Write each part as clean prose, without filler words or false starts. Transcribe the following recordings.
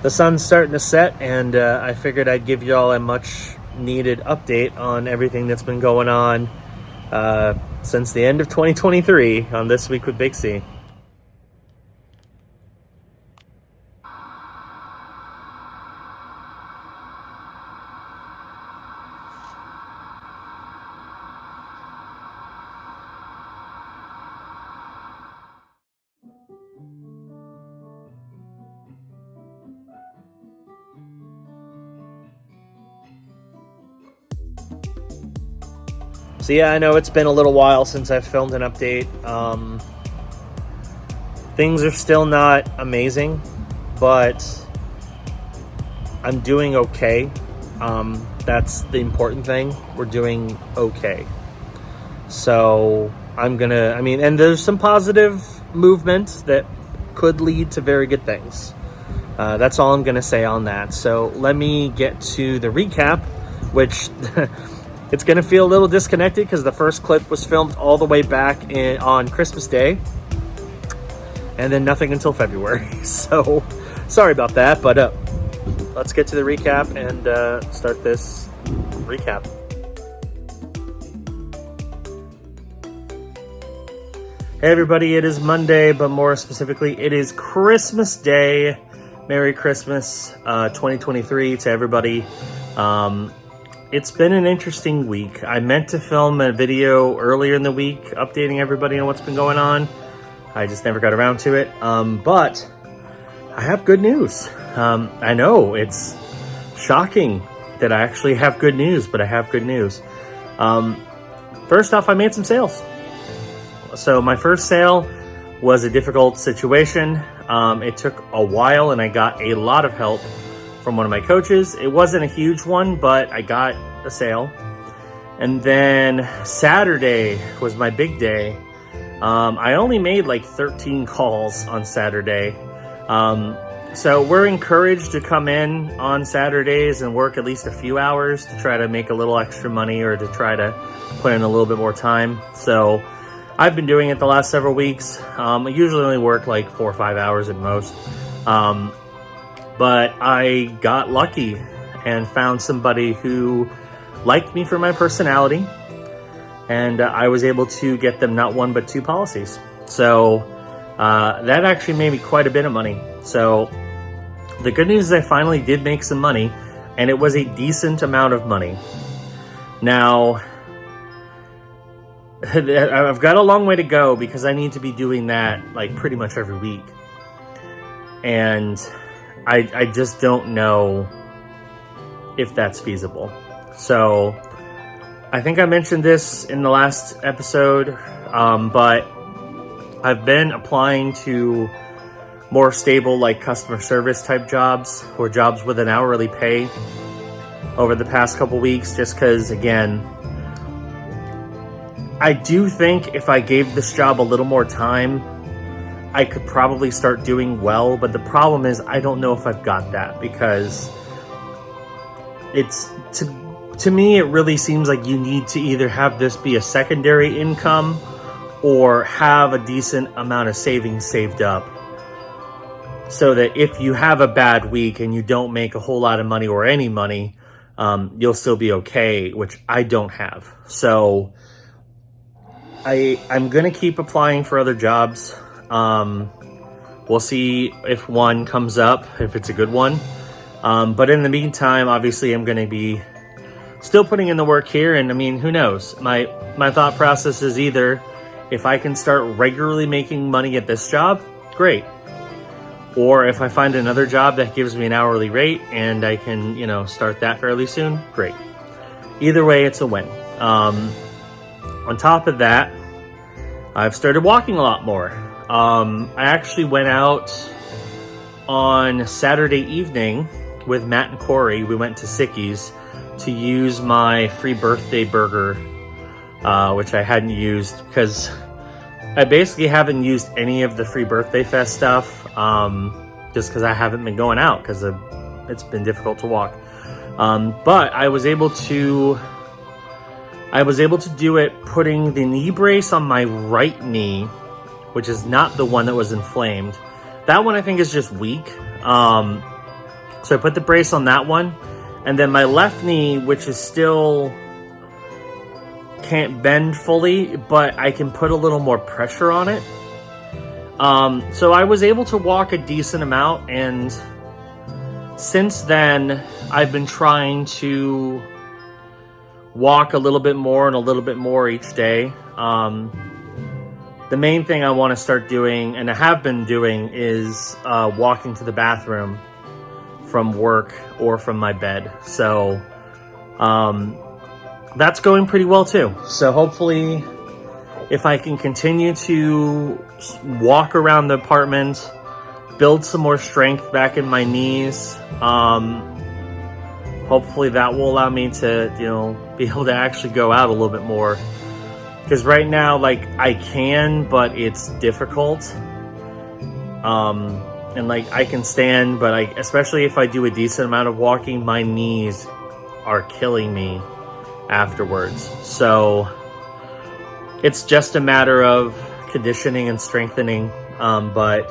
the sun's starting to set, and I figured I'd give y'all a much needed update on everything that's been going on since the end of 2023 on This Week with BigC. So yeah, I know it's been a little while since I've filmed an update. Things are still not amazing, but I'm doing okay. That's the important thing. We're doing okay. So and there's some positive movement that could lead to very good things. That's all I'm gonna say on that. So let me get to the recap, which it's going to feel a little disconnected because the first clip was filmed all the way back on Christmas Day, and then nothing until February. So sorry about that, but let's get to the recap and start this recap. Hey everybody, it is Monday, but more specifically, it is Christmas Day. Merry Christmas 2023 to everybody. It's been an interesting week. I meant to film a video earlier in the week updating everybody on what's been going on. I just never got around to it. But I have good news. I know it's shocking that I actually have good news, but I have good news. First off, I made some sales. So my first sale was a difficult situation. It took a while and I got a lot of help from one of my coaches. It wasn't a huge one, but I got a sale. And then Saturday was my big day. I only made like 13 calls on Saturday. So we're encouraged to come in on Saturdays and work at least a few hours to try to make a little extra money or to try to put in a little bit more time. So I've been doing it the last several weeks. I usually only work like 4 or 5 hours at most. But I got lucky and found somebody who liked me for my personality, and I was able to get them not one but 2 policies. So that actually made me quite a bit of money. So the good news is I finally did make some money, and it was a decent amount of money. Now, I've got a long way to go because I need to be doing that like pretty much every week. And I just don't know if that's feasible. So I think I mentioned this in the last episode, but I've been applying to more stable like customer service type jobs or jobs with an hourly pay over the past couple weeks, just because, again, I do think if I gave this job a little more time, I could probably start doing well, but the problem is I don't know if I've got that, because it's to me it really seems like you need to either have this be a secondary income or have a decent amount of savings saved up so that if you have a bad week and you don't make a whole lot of money or any money, you'll still be okay, which I don't have. So I'm gonna keep applying for other jobs. We'll see if one comes up, if it's a good one. But in the meantime, obviously I'm going to be still putting in the work here. And I mean, who knows? My thought process is either if I can start regularly making money at this job, great. Or if I find another job that gives me an hourly rate and I can, start that fairly soon, great. Either way, it's a win. On top of that, I've started walking a lot more. I actually went out on Saturday evening with Matt and Corey. We went to Sicky's to use my free birthday burger, which I hadn't used because I basically haven't used any of the free birthday fest stuff, just because I haven't been going out because it's been difficult to walk. But I was able to do it putting the knee brace on my right knee, which is not the one that was inflamed. That one I think is just weak. So I put the brace on that one. And then my left knee, which is still can't bend fully, but I can put a little more pressure on it. So I was able to walk a decent amount, and since then I've been trying to walk a little bit more and a little bit more each day. The main thing I want to start doing, and I have been doing, is walking to the bathroom from work or from my bed. So that's going pretty well too. So hopefully, if I can continue to walk around the apartment, build some more strength back in my knees, hopefully that will allow me to, be able to actually go out a little bit more. Because right now, like, I can, but it's difficult. And like, I can stand, but especially if I do a decent amount of walking, my knees are killing me afterwards. So it's just a matter of conditioning and strengthening, but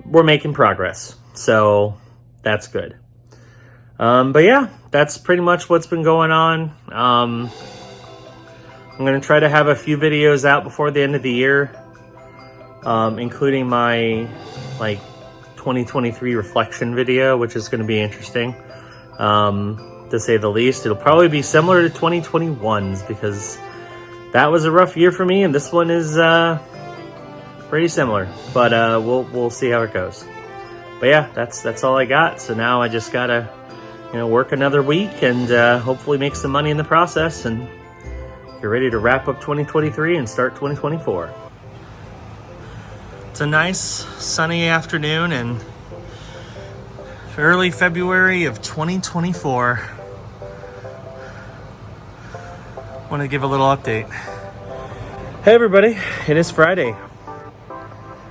we're making progress, so that's good. But yeah, that's pretty much what's been going on. I'm gonna try to have a few videos out before the end of the year, including my 2023 reflection video, which is going to be interesting, to say the least. It'll probably be similar to 2021's, because that was a rough year for me, and this one is pretty similar. But we'll see how it goes. But yeah, that's all I got. So now I just gotta work another week and hopefully make some money in the process, and get ready to wrap up 2023 and start 2024. It's a nice sunny afternoon in early February of 2024. Want to give a little update. Hey everybody, it is Friday.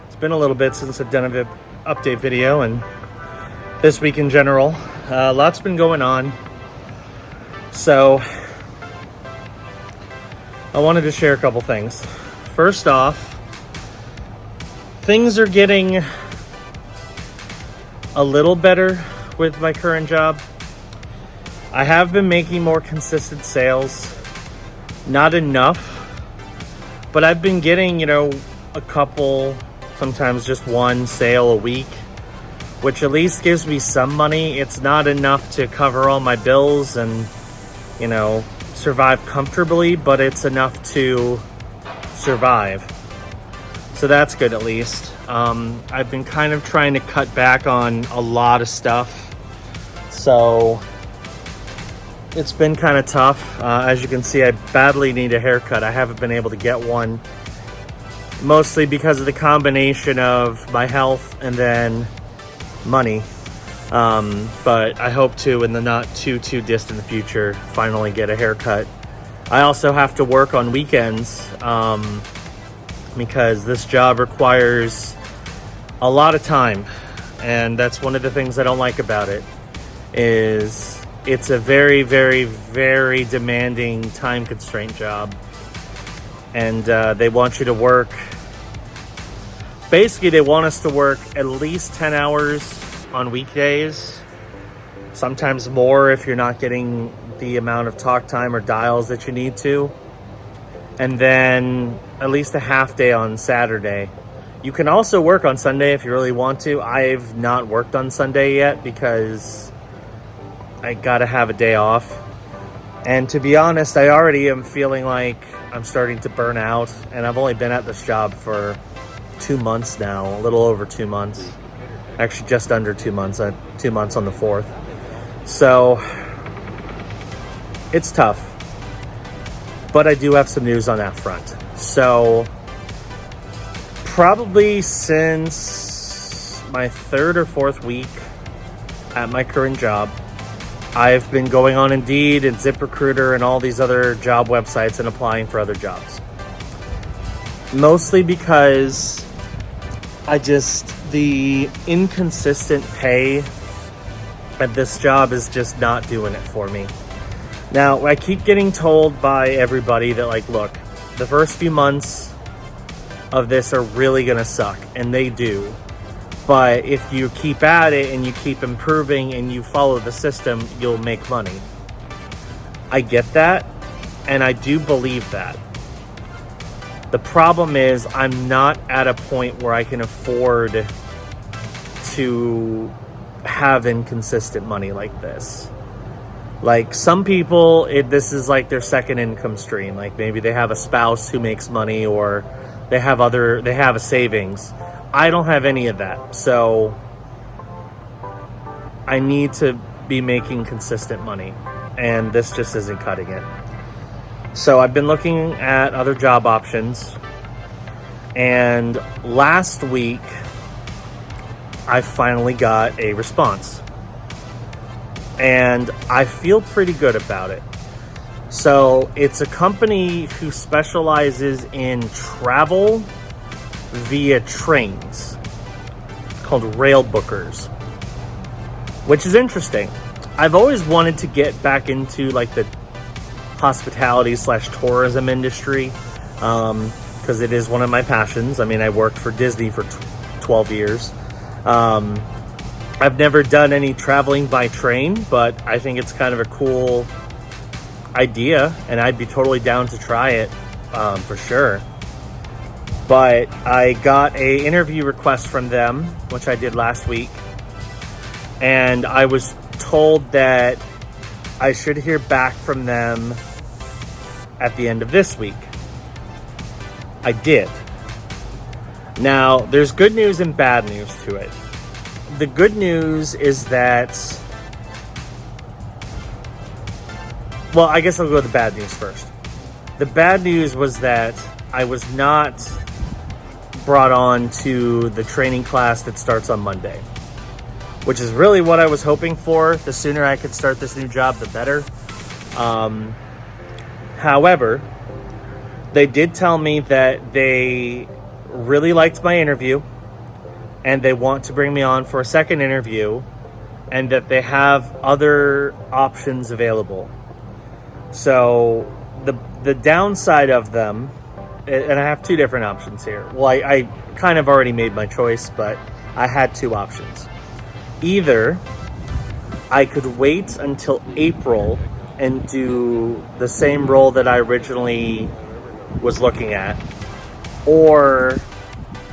It's been a little bit since I've done an update video, and this week in general, lots been going on. So I wanted to share a couple things. First off, things are getting a little better with my current job. I have been making more consistent sales. Not enough, but I've been getting, a couple, sometimes just one sale a week, which at least gives me some money. It's not enough to cover all my bills and, survive comfortably, but it's enough to survive. So that's good, at least. I've been kind of trying to cut back on a lot of stuff, so it's been kind of tough. As you can see, I badly need a haircut. I haven't been able to get one, mostly because of the combination of my health and then money. But I hope to, in the not too distant future, finally get a haircut. I also have to work on weekends, because this job requires a lot of time, and that's one of the things I don't like about it. Is it's a very, very, very demanding time constraint job, and they want you to work. Basically, they want us to work at least 10 hours on weekdays, sometimes more if you're not getting the amount of talk time or dials that you need to, and then at least a half day on Saturday. You can also work on Sunday if you really want to. I've not worked on Sunday yet because I gotta have a day off. And to be honest, I already am feeling like I'm starting to burn out, and I've only been at this job for 2 months now, a little over 2 months. Actually, just under 2 months, 2 months on the 4th. So it's tough, but I do have some news on that front. So probably since my 3rd or 4th week at my current job, I've been going on Indeed and ZipRecruiter and all these other job websites and applying for other jobs. Mostly because the inconsistent pay at this job is just not doing it for me. Now, I keep getting told by everybody that, look, the first few months of this are really gonna suck, and they do. But if you keep at it and you keep improving and you follow the system, you'll make money. I get that, and I do believe that. The problem is I'm not at a point where I can afford to have inconsistent money like this. Like some people, this is like their second income stream. Like maybe they have a spouse who makes money, or they have a savings. I don't have any of that. So I need to be making consistent money, and this just isn't cutting it. So I've been looking at other job options, and last week I finally got a response, and I feel pretty good about it. So it's a company who specializes in travel via trains called Rail Bookers, which is interesting. I've always wanted to get back into like the hospitality / tourism industry, because it is one of my passions. I mean, I worked for Disney for 12 years. I've never done any traveling by train, but I think it's kind of a cool idea, and I'd be totally down to try it, for sure. But I got a interview request from them, which I did last week, and I was told that I should hear back from them at the end of this week. I did. Now, there's good news and bad news to it. The good news is that, well, I guess I'll go with the bad news first. The bad news was that I was not brought on to the training class that starts on Monday, which is really what I was hoping for. The sooner I could start this new job, the better. However, they did tell me that they really liked my interview and they want to bring me on for a second interview, and that they have other options available. So the downside of them, and I have two different options here. Well, I kind of already made my choice, but I had two options. Either I could wait until April and do the same role that I originally was looking at, or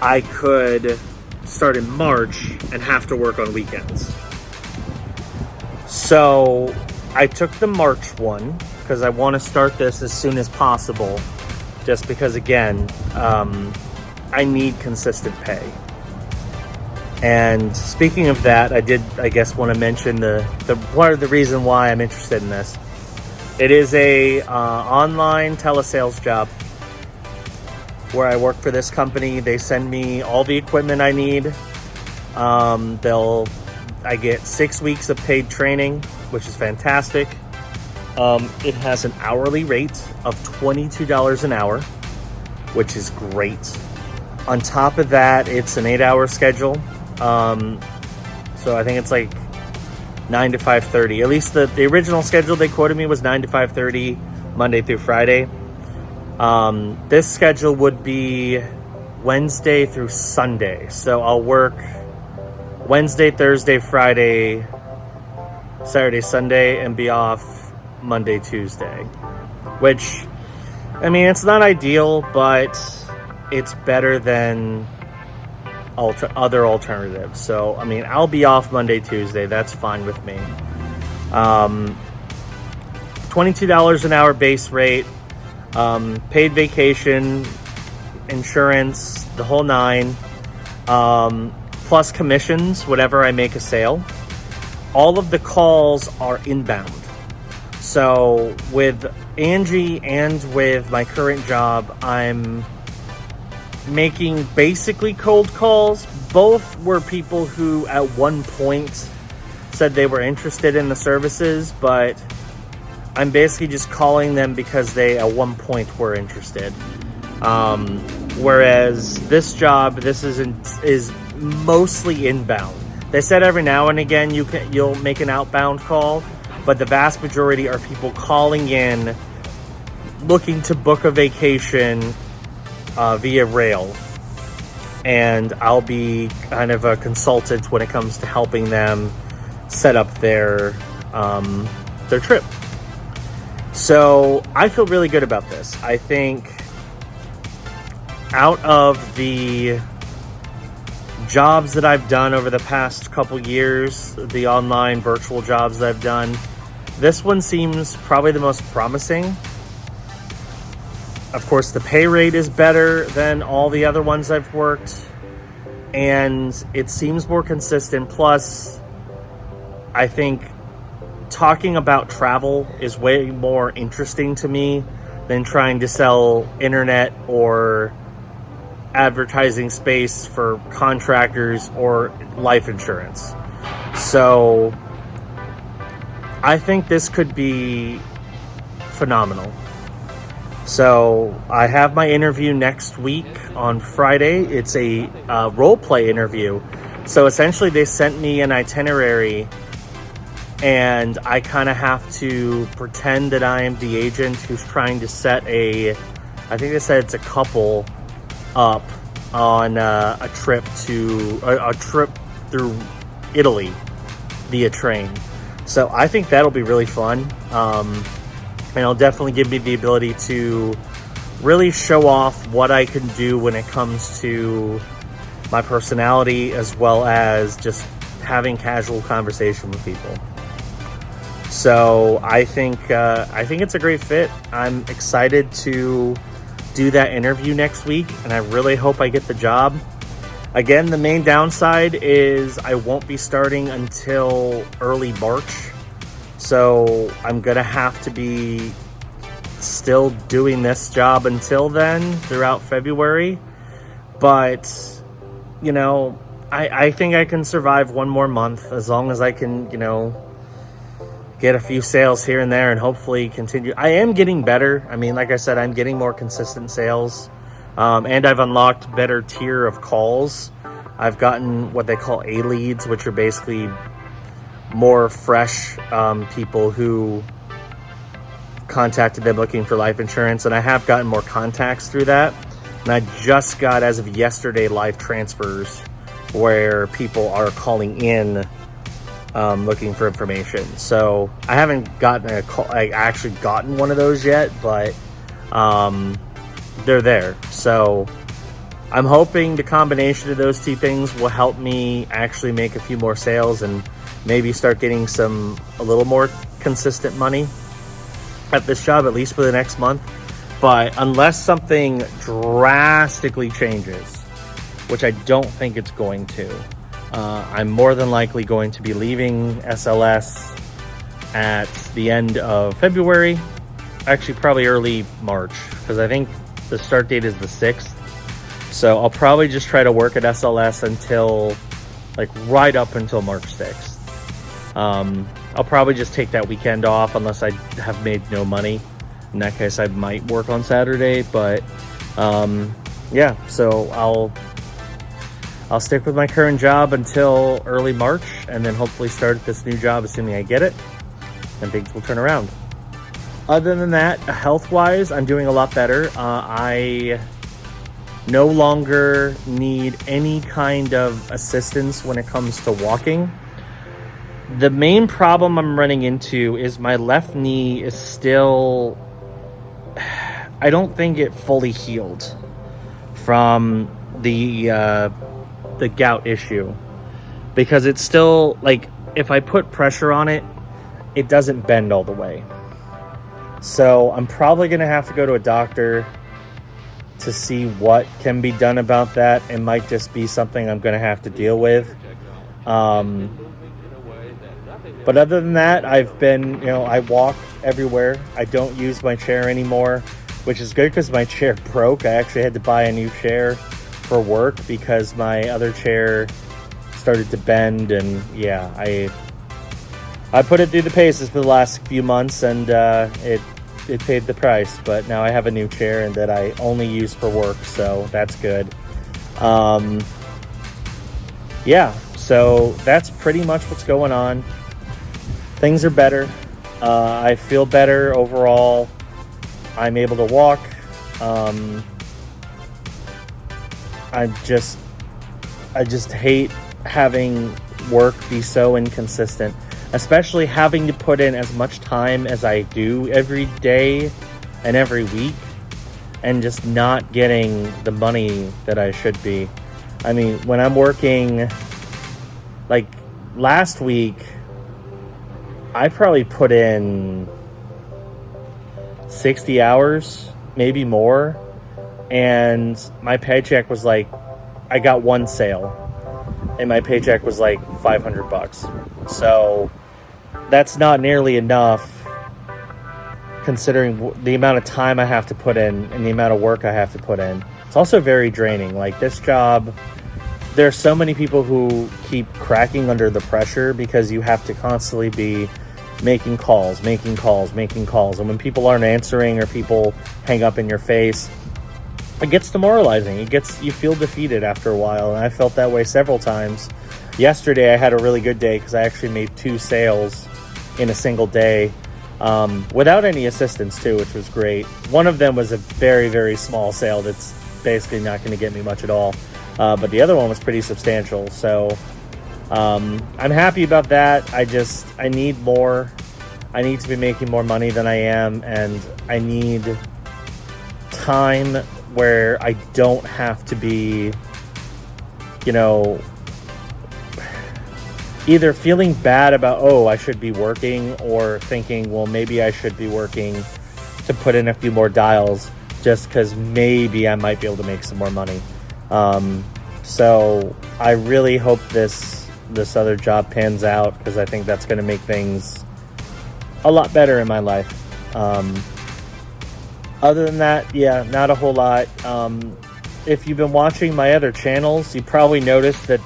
I could start in March and have to work on weekends. So I took the March one because I want to start this as soon as possible, just because, again, I need consistent pay. And speaking of that, I guess, want to mention the part of the reason why I'm interested in this. It is a online telesales job where I work for this company. They send me all the equipment I need. I get 6 weeks of paid training, which is fantastic. It has an hourly rate of $22 an hour, which is great. On top of that, it's an 8-hour schedule. So I think it's like 9 to 5:30. At least the original schedule they quoted me was 9 to 5:30, Monday through Friday. This schedule would be Wednesday through Sunday. So I'll work Wednesday, Thursday, Friday, Saturday, Sunday, and be off Monday, Tuesday. Which, I mean, it's not ideal, but it's better than other alternatives. So, I mean, I'll be off Monday, Tuesday. That's fine with me. $22 an hour base rate, paid vacation, insurance, the whole nine, plus commissions, whatever I make a sale. All of the calls are inbound. So with Angie and with my current job, I'm making basically cold calls. Both were people who at one point said they were interested in the services, but I'm basically just calling them because they at one point were interested. Whereas this job, is mostly inbound. They said every now and again you'll make an outbound call, but the vast majority are people calling in looking to book a vacation via rail. and I'll be kind of a consultant when it comes to helping them set up their trip. So I feel really good about this. I think out of the jobs that I've done over the past couple years, the online virtual jobs that I've done, this one seems probably the most promising. Of course, the pay rate is better than all the other ones I've worked, and it seems more consistent. Plus, I think talking about travel is way more interesting to me than trying to sell internet or advertising space for contractors or life insurance. So I think this could be phenomenal. So I have my interview next week on Friday. It's a role play interview. So essentially they sent me an itinerary, and I kind of have to pretend that I am the agent who's trying to set I think they said it's a couple up on a trip through Italy via train. So I think that'll be really fun. And it'll definitely give me the ability to really show off what I can do when it comes to my personality, as well as just having casual conversation with people. So I think it's a great fit. I'm excited to do that interview next week, and I really hope I get the job. Again, the main downside is I won't be starting until early March. So I'm gonna have to be still doing this job until then, throughout February. But, you know, I think I can survive one more month as long as I can, you know, get a few sales here and there and hopefully continue. I am getting better. I mean, like I said, I'm getting more consistent sales, and I've unlocked better tier of calls. I've gotten what they call A leads, which are basically more fresh people who contacted them looking for life insurance, and I have gotten more contacts through that. And I just got, as of yesterday, live transfers where people are calling in looking for information. So I haven't gotten a call, actually gotten one of those yet, but they're there. So I'm hoping the combination of those two things will help me actually make a few more sales and maybe start getting a little more consistent money at this job, at least for the next month. But unless something drastically changes, which I don't think it's going to, I'm more than likely going to be leaving SLS at the end of February, actually probably early March, because I think the start date is the 6th. So I'll probably just try to work at SLS until, like, right up until March 6th. I'll probably just take that weekend off unless I have made no money. In that case, I might work on Saturday, but yeah, so I'll stick with my current job until early March, and then hopefully start at this new job assuming I get it, and things will turn around. Other than that, health-wise, I'm doing a lot better. I no longer need any kind of assistance when it comes to walking. The main problem I'm running into is my left knee is still, I don't think it fully healed from the gout issue, because it's still, like, if I put pressure on it, it doesn't bend all the way. So I'm probably going to have to go to a doctor to see what can be done about that. It might just be something I'm going to have to deal with. But other than that, I've been, I walk everywhere. I don't use my chair anymore, which is good because my chair broke. I actually had to buy a new chair for work because my other chair started to bend, and yeah, I put it through the paces for the last few months, and it paid the price. But now I have a new chair and that I only use for work, so that's good. Yeah, so that's pretty much what's going on. Things are better. I feel better overall. I'm able to walk. I'm just I just hate having work be so inconsistent, especially having to put in as much time as I do every day and every week, and just not getting the money that I should be. I mean, when I'm working, like last week, I probably put in 60 hours, maybe more, and my paycheck was like, I got one sale, and my paycheck was like $500. So that's not nearly enough considering the amount of time I have to put in and the amount of work I have to put in. It's also very draining. Like this job, there's so many people who keep cracking under the pressure because you have to constantly be making calls. And when people aren't answering or people hang up in your face, it gets demoralizing. You feel defeated after a while, and I felt that way several times. Yesterday I had a really good day because I actually made 2 sales in a single day, without any assistance too, which was great. One of them was a very, very small sale that's basically not going to get me much at all, but the other one was pretty substantial. So I'm happy about that. I need more. I need to be making more money than I am, and I need time where I don't have to be, either feeling bad about, oh, I should be working, or thinking, well, maybe I should be working to put in a few more dials just because maybe I might be able to make some more money. So I really hope this other job pans out, because I think that's going to make things a lot better in my life. Other than that, yeah, not a whole lot. If you've been watching my other channels, you probably noticed that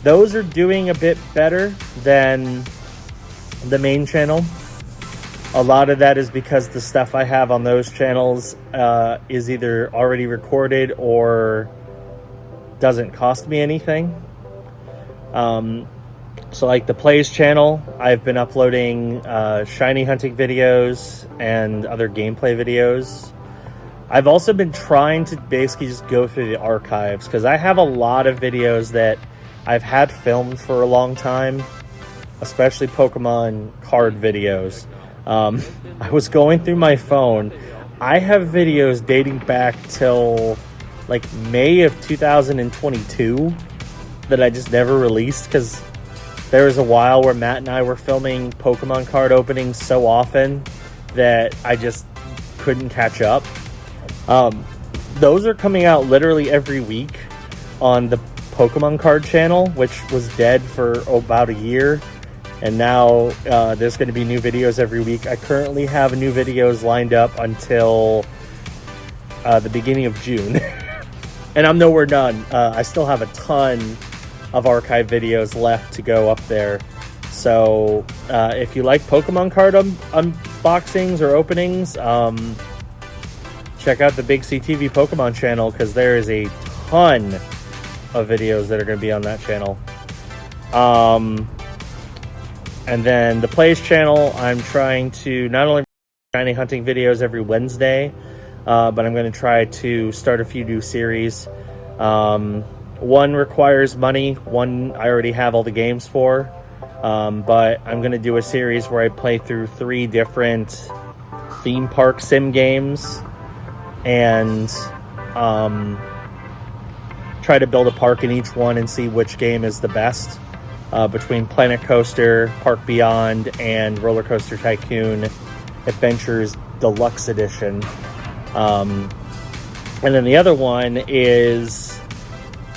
those are doing a bit better than the main channel. A lot of that is because the stuff I have on those channels is either already recorded or doesn't cost me anything. So like the Plays channel, I've been uploading shiny hunting videos and other gameplay videos. I've also been trying to basically just go through the archives, because I have a lot of videos that I've had filmed for a long time, especially Pokemon card videos. I was going through my phone. I have videos dating back till like May of 2022 that I just never released, because there was a while where Matt and I were filming Pokemon card openings so often that I just couldn't catch up. Those are coming out literally every week on the Pokemon card channel, which was dead for about a year. And now there's going to be new videos every week. I currently have new videos lined up until the beginning of June. And I'm nowhere done. I still have a ton of archive videos left to go up there. So if you like Pokemon card unboxings or openings, check out the BigCTV Pokemon channel, because there is a ton of videos that are going to be on that channel. And then the Plays channel, I'm trying to not only shiny hunting videos every Wednesday, but I'm going to try to start a few new series. One requires money, one I already have all the games for, but I'm going to do a series where I play through 3 different theme park sim games and try to build a park in each one and see which game is the best, between Planet Coaster, Park Beyond, and Roller Coaster Tycoon Adventures Deluxe Edition. And then the other one is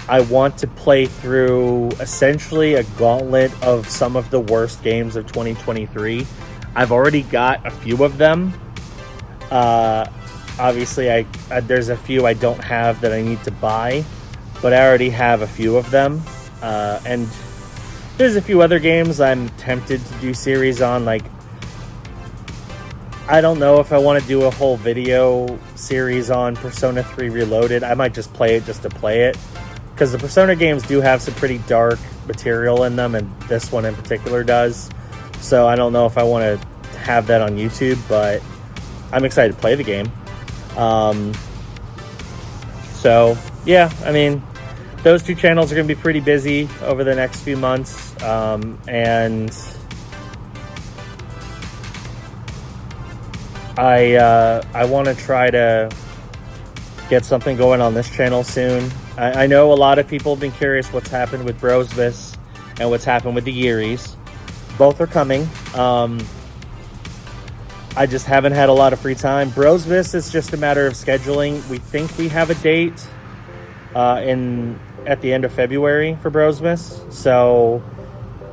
I want to play through essentially a gauntlet of some of the worst games of 2023. I've already got a few of them. Obviously, there's a few I don't have that I need to buy, but I already have a few of them. And there's a few other games I'm tempted to do series on. Like, I don't know if I want to do a whole video series on Persona 3 Reloaded. I might just play it just to play it, because the Persona games do have some pretty dark material in them, and this one in particular does. So I don't know if I want to have that on YouTube, but I'm excited to play the game. So yeah, I mean, those two channels are going to be pretty busy over the next few months. And I want to try to get something going on this channel soon. I know a lot of people have been curious what's happened with Brosvis and what's happened with the Yearies. Both are coming. I just haven't had a lot of free time. Brosvis is just a matter of scheduling. We think we have a date at the end of February for Brosvis, so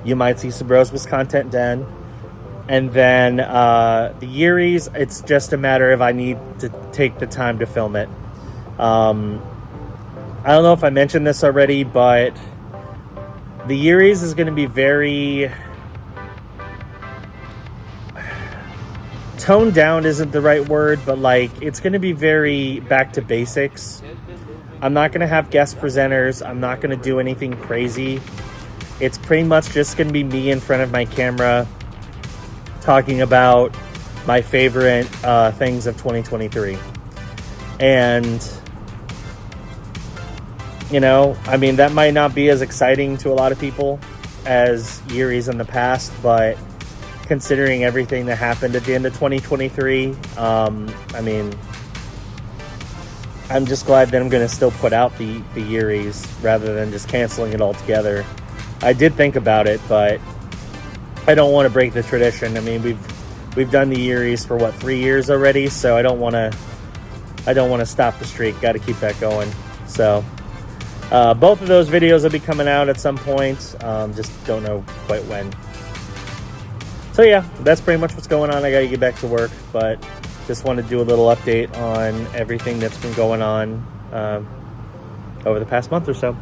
you might see some Brosvis content then. And then the Yearies, it's just a matter of I need to take the time to film it. I don't know if I mentioned this already, but the Yearies is going to be very toned down isn't the right word, but like it's going to be very back to basics. I'm not going to have guest presenters. I'm not going to do anything crazy. It's pretty much just going to be me in front of my camera talking about my favorite things of 2023. And, you know, I mean, that might not be as exciting to a lot of people as Yearies in the past, but considering everything that happened at the end of 2023, I mean, I'm just glad that I'm going to still put out the Yearies rather than just canceling it altogether. I did think about it, but I don't want to break the tradition. I mean, we've done the Yearies for what, 3 years already, so I don't want to stop the streak. Got to keep that going. So both of those videos will be coming out at some point. Just don't know quite when. So yeah, that's pretty much what's going on. I got to get back to work, but just want to do a little update on everything that's been going on over the past month or so.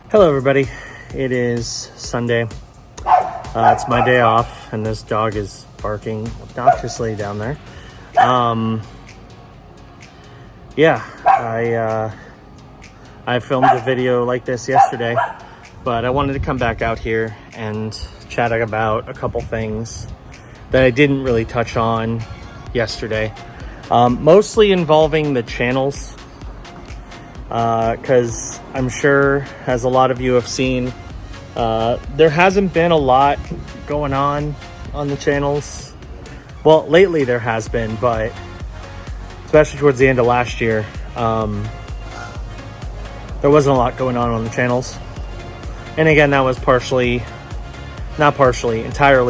Hello, everybody. It is Sunday. It's my day off, and this dog is barking obnoxiously down there. Yeah, I filmed a video like this yesterday, but I wanted to come back out here and chat about a couple things that I didn't really touch on yesterday, mostly involving the channels, because I'm sure, as a lot of you have seen, there hasn't been a lot going on the channels. Well, lately there has been, but especially towards the end of last year, there wasn't a lot going on the channels. And again, that was entirely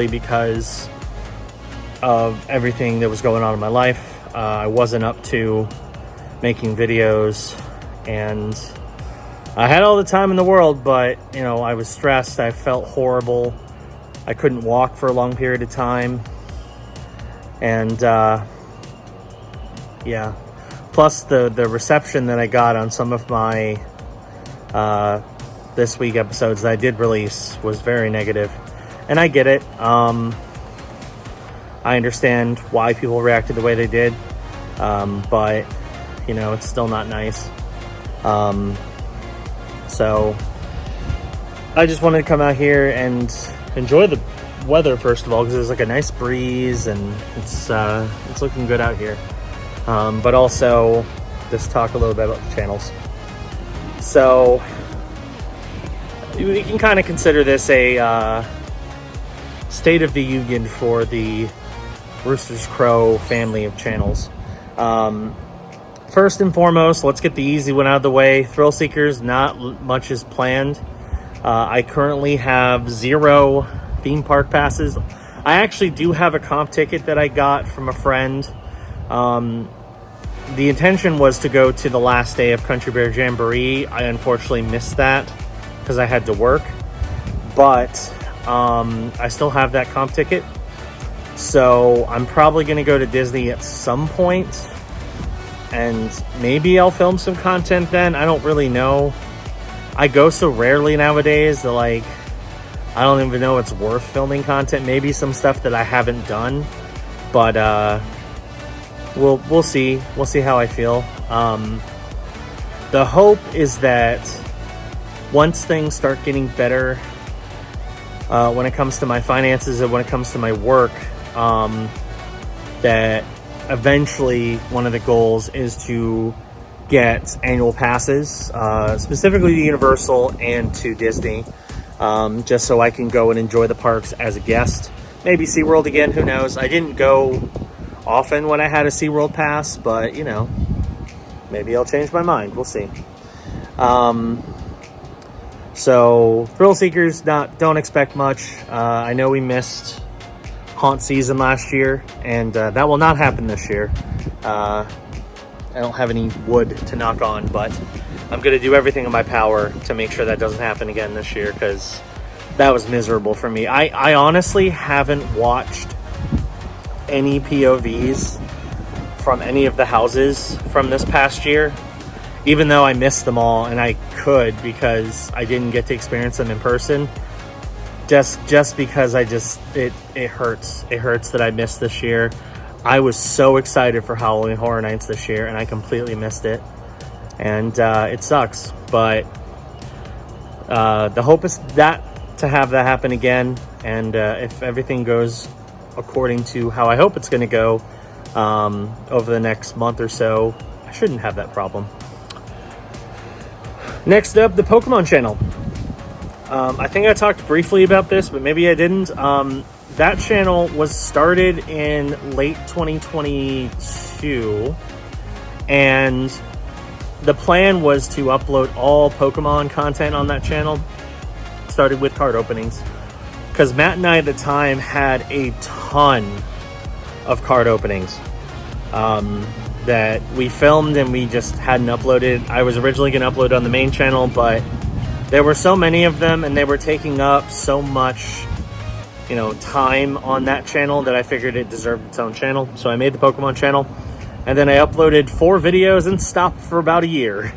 because of everything that was going on in my life. I wasn't up to making videos, and I had all the time in the world, but, you know, I was stressed. I felt horrible. I couldn't walk for a long period of time. And, yeah. Plus, the reception that I got on some of my this week episodes that I did release was very negative. And I get it. I understand why people reacted the way they did. But, you know, it's still not nice. So I just wanted to come out here and enjoy the weather, first of all, because there's like a nice breeze and it's looking good out here. But also just talk a little bit about the channels. So we can kind of consider this a state of the union for the Rooster's Crow family of channels. First and foremost, let's get the easy one out of the way. Thrill Seekers, not much is planned. I currently have 0 theme park passes. I actually do have a comp ticket that I got from a friend. The intention was to go to the last day of Country Bear Jamboree. I unfortunately missed that because I had to work. But I still have that comp ticket. So I'm probably going to go to Disney at some point. And maybe I'll film some content then. I don't really know. I go so rarely nowadays that, like, I don't even know it's worth filming content. Maybe some stuff that I haven't done. But we'll see. We'll see how I feel. The hope is that once things start getting better, when it comes to my finances and when it comes to my work, that eventually one of the goals is to get annual passes, specifically to Universal and to Disney, just so I can go and enjoy the parks as a guest. Maybe SeaWorld again, who knows? I didn't go often when I had a SeaWorld pass, but you know, maybe I'll change my mind. We'll see. So thrill seekers, don't expect much. I know we missed haunt season last year, and that will not happen this year. I don't have any wood to knock on, but I'm gonna do everything in my power to make sure that doesn't happen again this year, because that was miserable for me. I honestly haven't watched any POVs from any of the houses from this past year, even though I missed them all, and I could because I didn't get to experience them in person. Just because it hurts. It hurts that I missed this year. I was so excited for Halloween Horror Nights this year, and I completely missed it. And it sucks, but the hope is to have that happen again. And if everything goes according to how I hope it's going to go over the next month or so, I shouldn't have that problem. Next up, the Pokemon channel. I think I talked briefly about this, but maybe I didn't. That channel was started in late 2022, and the plan was to upload all Pokemon content on that channel. Started with card openings, because Matt and I at the time had a ton of card openings that we filmed and we just hadn't uploaded. I was originally going to upload on the main channel, but there were so many of them and they were taking up so much, you know, time on that channel that I figured it deserved its own channel. So I made the Pokemon channel, and then I uploaded 4 videos and stopped for about a year.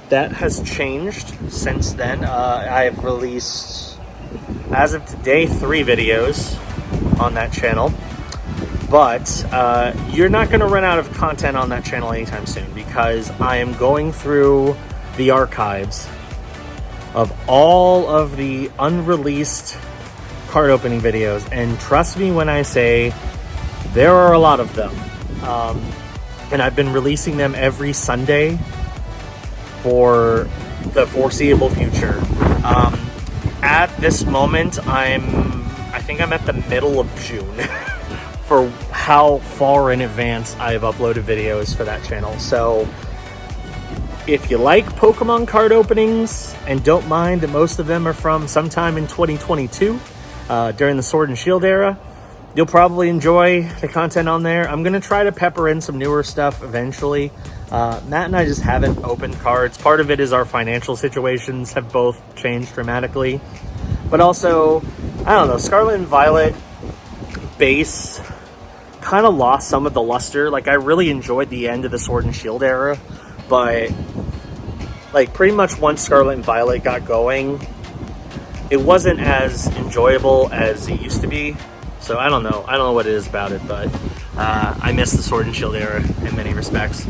That has changed since then. I've released, as of today, 3 videos on that channel. But you're not going to run out of content on that channel anytime soon, because I am going through the archives of all of the unreleased card opening videos. And trust me when I say there are a lot of them. And I've been releasing them every Sunday for the foreseeable future. At this moment, I think I'm at the middle of June for how far in advance I've uploaded videos for that channel. So if you like Pokemon card openings and don't mind that most of them are from sometime in 2022, during the Sword and Shield era, you'll probably enjoy the content on there. I'm gonna try to pepper in some newer stuff eventually. Matt and I just haven't opened cards. Part of it is our financial situations have both changed dramatically. But also, I don't know, Scarlet and Violet base kind of lost some of the luster. Like, I really enjoyed the end of the Sword and Shield era, but like pretty much once Scarlet and Violet got going, it wasn't as enjoyable as it used to be. So I don't know what it is about it, but I miss the Sword and Shield era in many respects.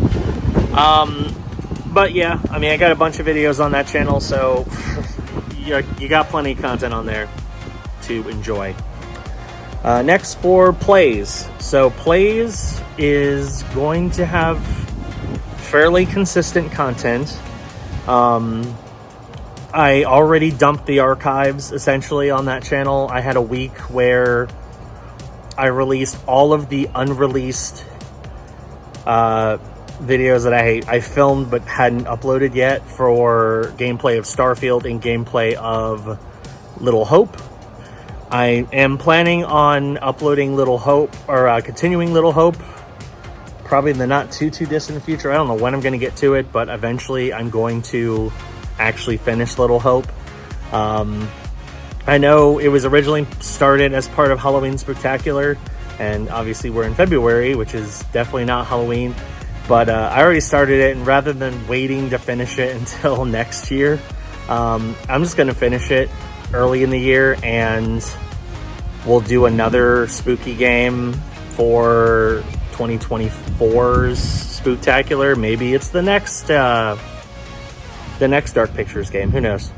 But yeah, I mean, I got a bunch of videos on that channel, so you got plenty of content on there to enjoy. Next for Plays. So Plays is going to have fairly consistent content. I already dumped the archives essentially on that channel. I had a week where I released all of the unreleased videos that I filmed but hadn't uploaded yet for gameplay of Starfield and gameplay of Little Hope. I am planning on uploading Little Hope, or continuing Little Hope, probably in the not too distant future. I don't know when I'm going to get to it, but eventually I'm going to actually finish Little Hope. I know it was originally started as part of Halloween Spectacular, and obviously we're in February, which is definitely not Halloween, but I already started it, and rather than waiting to finish it until next year, I'm just going to finish it early in the year, and we'll do another spooky game for 2024's Spooktacular. Maybe it's the next Dark Pictures game, who knows.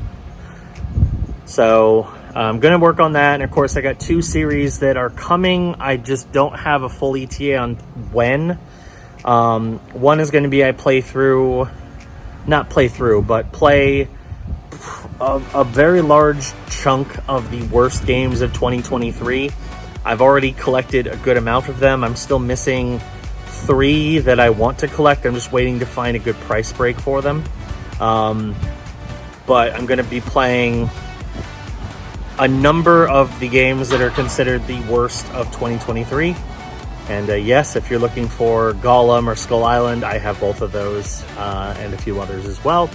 So I'm going to work on that. And of course, I got 2 series that are coming. I just don't have a full ETA on when. One is going to be play a very large chunk of the worst games of 2023. I've already collected a good amount of them. I'm still missing 3 that I want to collect. I'm just waiting to find a good price break for them. But I'm going to be playing a number of the games that are considered the worst of 2023. And yes, if you're looking for Gollum or Skull Island, I have both of those and a few others as well.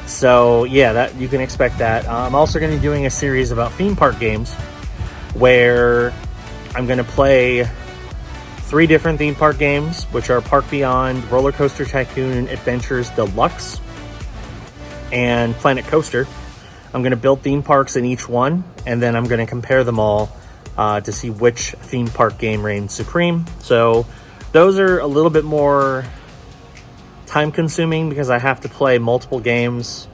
So yeah, that you can expect that. I'm also going to be doing a series about theme park games where I'm going to play 3 different theme park games, which are Park Beyond, Roller Coaster Tycoon Adventures Deluxe, and Planet Coaster. I'm going to build theme parks in each one, and then I'm going to compare them all to see which theme park game reigns supreme. So those are a little bit more time consuming because I have to play multiple games.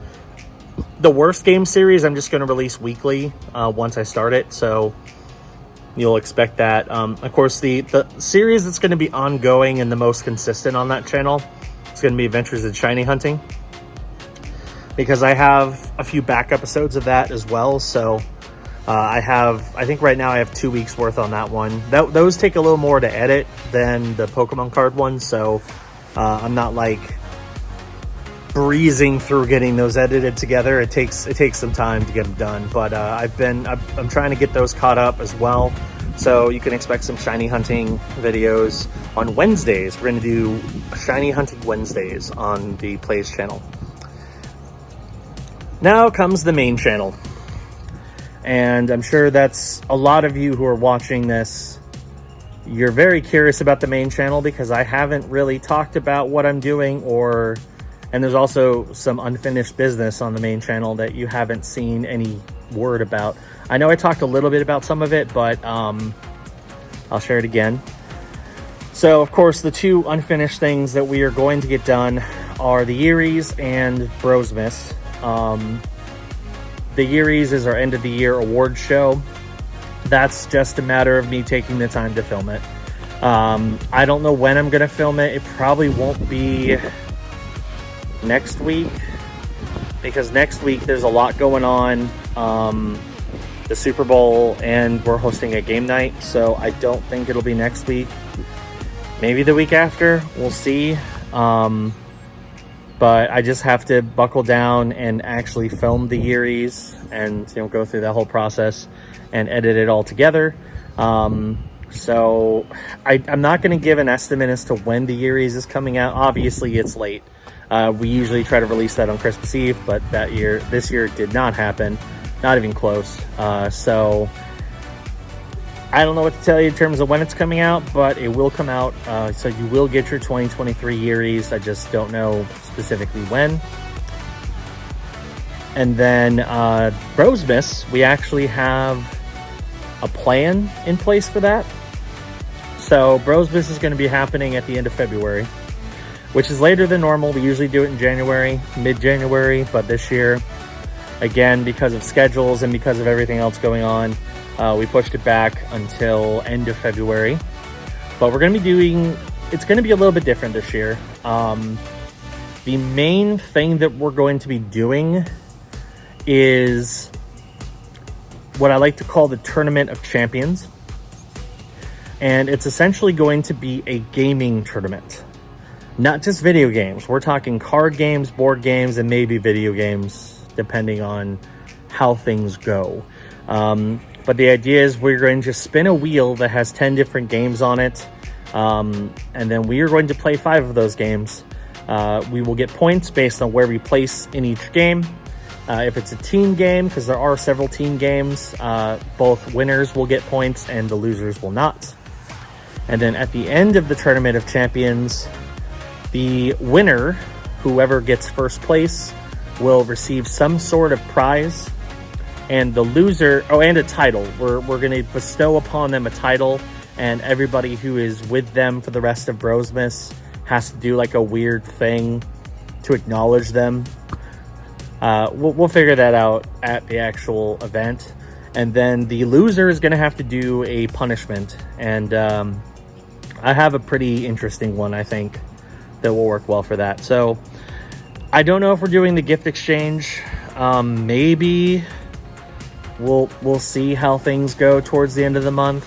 The worst game series I'm just going to release weekly once I start it, so you'll expect that. Of course, the series that's going to be ongoing and the most consistent on that channel is going to be Adventures in Shiny Hunting, because I have a few back episodes of that as well. So I think right now I have 2 weeks worth on that one. Those take a little more to edit than the Pokemon card ones, so I'm not like breezing through getting those edited together. It takes some time to get them done, but I'm trying to get those caught up as well. So you can expect some shiny hunting videos on Wednesdays. We're going to do shiny hunting Wednesdays on the Plays channel. Now comes the main channel. And I'm sure that's a lot of you who are watching this. You're very curious about the main channel because I haven't really talked about what I'm doing, and there's also some unfinished business on the main channel that you haven't seen any word about. I know I talked a little bit about some of it, but I'll share it again. So of course, the 2 unfinished things that we are going to get done are the Yearies and Brosmas. The Yearies is our end of the year award show. That's just a matter of me taking the time to film it. I don't know when I'm going to film it. It probably won't be next week, because next week there's a lot going on. The Super Bowl, and we're hosting a game night, so I don't think it'll be next week. Maybe the week after. We'll see. But I just have to buckle down and actually film the Yearies and go through that whole process and edit it all together. So I'm not going to give an estimate as to when the Yearies is coming out. Obviously, it's late. We usually try to release that on Christmas Eve, but this year it did not happen. Not even close. So I don't know what to tell you in terms of when it's coming out, but it will come out. So you will get your 2023 Yearies. I just don't know specifically when. And then Brosmas, we actually have a plan in place for that. So Brosmas is going to be happening at the end of February, which is later than normal. We usually do it in January, mid-January, but this year, again, because of schedules and because of everything else going on, we pushed it back until end of February. But we're going to be it's going to be a little bit different this year. The main thing that we're going to be doing is what I like to call the Tournament of Champions. And it's essentially going to be a gaming tournament. Not just video games. We're talking card games, board games, and maybe video games, depending on how things go. But the idea is we're going to spin a wheel that has 10 different games on it. And then we are going to play 5 of those games. We will get points based on where we place in each game. If it's a team game, because there are several team games, both winners will get points and the losers will not. And then at the end of the Tournament of Champions, the winner, whoever gets first place, will receive some sort of prize. And the loser, and a title. We're going to bestow upon them a title, and everybody who is with them for the rest of Brosmas has to do like a weird thing to acknowledge them. We'll figure that out at the actual event. And then the loser is going to have to do a punishment. And I have a pretty interesting one, I think, that will work well for that. So I don't know if we're doing the gift exchange. Maybe we'll see how things go towards the end of the month.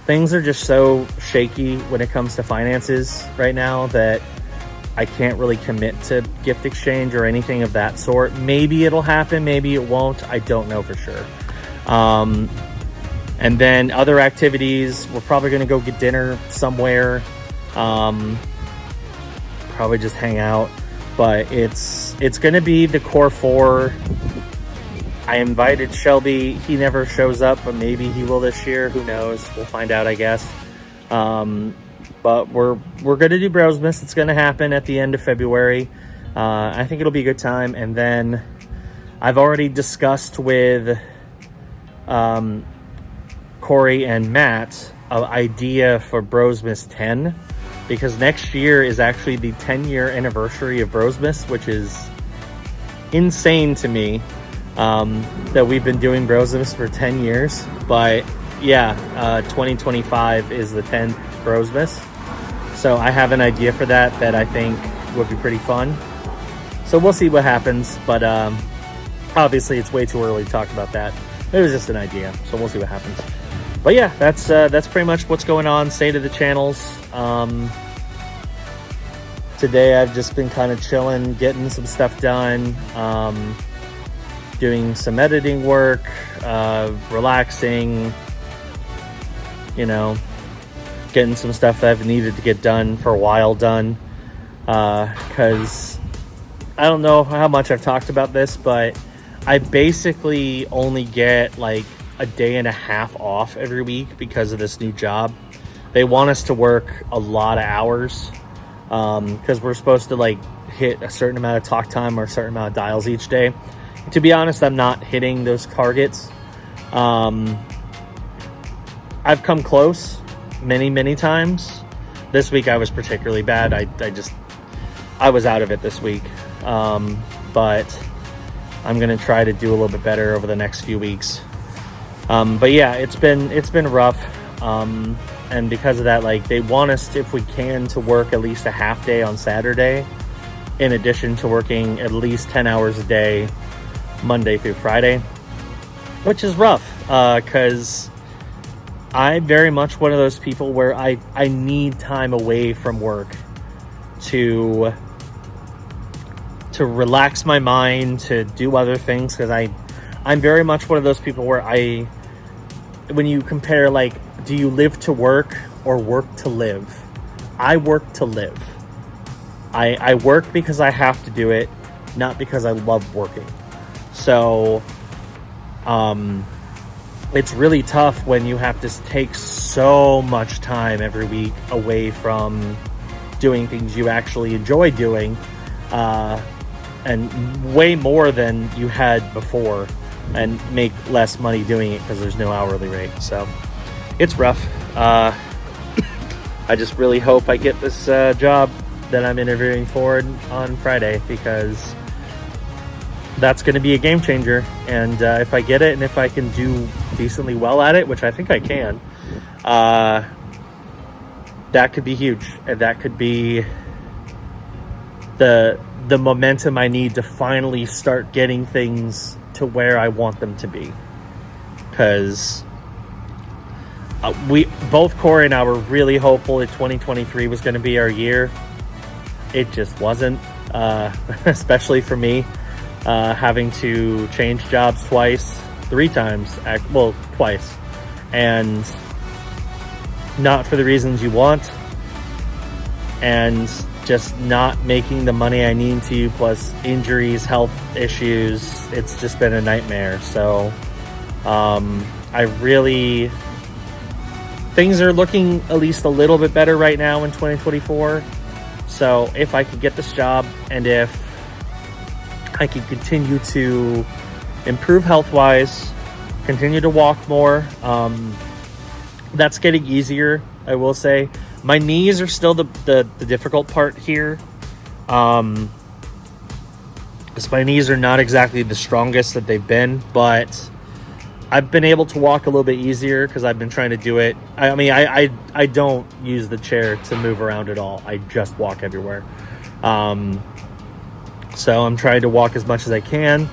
Things are just so shaky when it comes to finances right now that I can't really commit to gift exchange or anything of that sort. Maybe it'll happen, maybe it won't. I don't know for sure. And then other activities, we're probably going to go get dinner somewhere. Probably just hang out. But it's going to be the core four. I invited Shelby. He never shows up, but maybe he will this year. Who knows? We'll find out, I guess. But we're going to do Brosmas. It's going to happen at the end of February. I think it'll be a good time. And then I've already discussed with Corey and Matt an idea for Brosmas 10, because next year is actually the 10-year anniversary of Brosmas, which is insane to me, that we've been doing Brosmas for 10 years. But yeah, 2025 is the 10th Brosmas. So I have an idea for that I think would be pretty fun. So we'll see what happens, but obviously it's way too early to talk about that. It was just an idea, so we'll see what happens. But yeah, that's pretty much what's going on. State of the channels. Today I've just been kind of chilling, getting some stuff done, doing some editing work, relaxing, you know, getting some stuff that I've needed to get done for a while done. Because I don't know how much I've talked about this, but I basically only get like a day and a half off every week because of this new job. They want us to work a lot of hours because we're supposed to like hit a certain amount of talk time or a certain amount of dials each day. To be honest, I'm not hitting those targets. I've come close many times. This week I was particularly bad. I was out of it this week. But I'm gonna try to do a little bit better over the next few weeks. But yeah, it's been rough. And because of that, like, they want us, if we can, to work at least a half day on Saturday, in addition to working at least 10 hours a day, Monday through Friday, which is rough, because I'm very much one of those people where I need time away from work to relax my mind, to do other things, because I'm very much one of those people where when you compare, like, do you live to work or work to live? I work to live. I work because I have to do it, not because I love working. So, it's really tough when you have to take so much time every week away from doing things you actually enjoy doing, and way more than you had before, and make less money doing it because there's no hourly rate. So it's rough. I just really hope I get this job that I'm interviewing for on Friday, because that's going to be a game changer. And if I get it, and if I can do decently well at it, which I think I can, that could be huge. And that could be the momentum I need to finally start getting things to where I want them to be. Because both Corey and I were really hopeful that 2023 was going to be our year. It just wasn't, especially for me, having to change jobs twice, twice, and not for the reasons you want, and just not making the money I need to, plus injuries, health issues. It's just been a nightmare. So things are looking at least a little bit better right now in 2024. So if I could get this job, and if I could continue to improve health-wise, continue to walk more, that's getting easier, I will say. My knees are still the difficult part here, because my knees are not exactly the strongest that they've been, but I've been able to walk a little bit easier because I've been trying to do it. I don't use the chair to move around at all. I just walk everywhere. So I'm trying to walk as much as I can.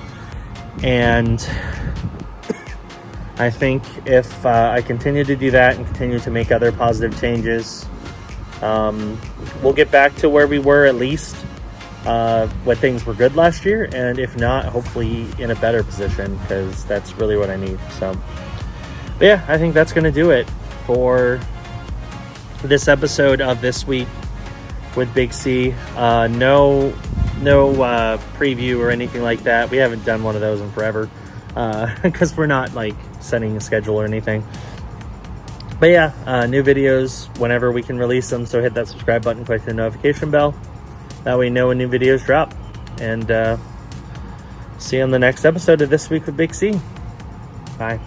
And I think if I continue to do that and continue to make other positive changes, we'll get back to where we were at least when things were good last year. And if not, hopefully in a better position, because that's really what I need. So, but yeah, I think that's going to do it for this episode of This Week with BigC. No preview or anything like that. We haven't done one of those in forever because we're not like setting a schedule or anything. But yeah, new videos whenever we can release them. So hit that subscribe button, click the notification bell. That way you know when new videos drop. And see you on the next episode of This Week with BigC. Bye.